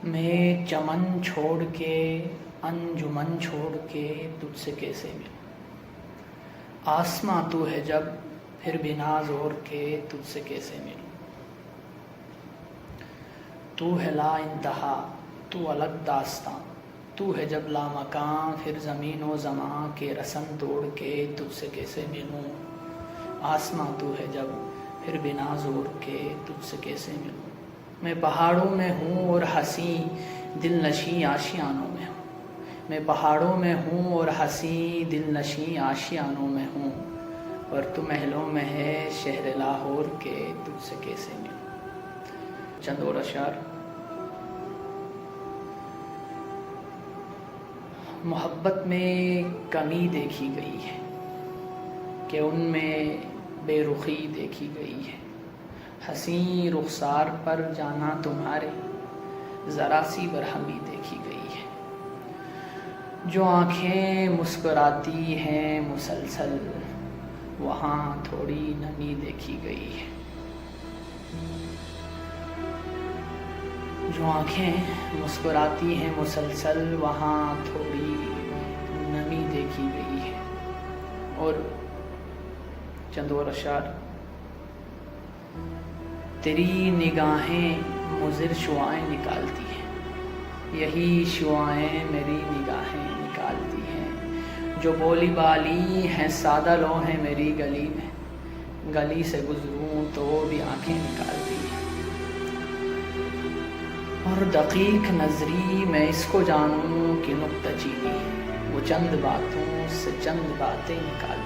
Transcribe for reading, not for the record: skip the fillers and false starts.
میں چمن چھوڑ کے انجمن چھوڑ کے تجھ سے کیسے ملوں؟ آسماں تو ہے جب پھر بنا زور کے تجھ سے کیسے ملوں؟ تو ہے لا انتہا تو الگ داستاں، تو ہے جب لامکاں پھر زمین و زماں کے رسم توڑ کے تجھ سے کیسے ملوں؟ آسماں تو ہے جب پھر بنا زور کے تجھ سے کیسے ملوں؟ میں پہاڑوں میں ہوں اور ہنسی دل نشیں آشیانوں میں ہوں، میں پہاڑوں میں ہوں اور ہنسی دل نشیں آشیانوں میں ہوں، پر تو محلوں میں ہے شہر لاہور کے تجھ سے کیسے ملوں؟ چند اور اشعار۔ محبت میں کمی دیکھی گئی ہے کہ ان میں بے رخی دیکھی گئی ہے، حسین رخسار پر جانا تمہارے ذرا سی برہمی دیکھی گئی ہے، جو آنکھیں مسکراتی ہیں مسلسل وہاں تھوڑی نمی دیکھی گئی ہے، جو آنکھیں مسکراتی ہیں مسلسل وہاں تھوڑی نمی دیکھی گئی ہے۔ اور چند اور اشعار۔ تیری نگاہیں مضر شعائیں نکالتی ہیں، یہی شعائیں میری نگاہیں نکالتی ہیں، جو بولی بالی ہیں سادہ لو ہیں میری گلی میں، گلی سے گزروں تو بھی آنکھیں نکالتی ہیں، اور دقیق نظری میں اس کو جانوں کہ نکتہ چینی وہ چند باتوں سے چند باتیں نکالتی ہیں۔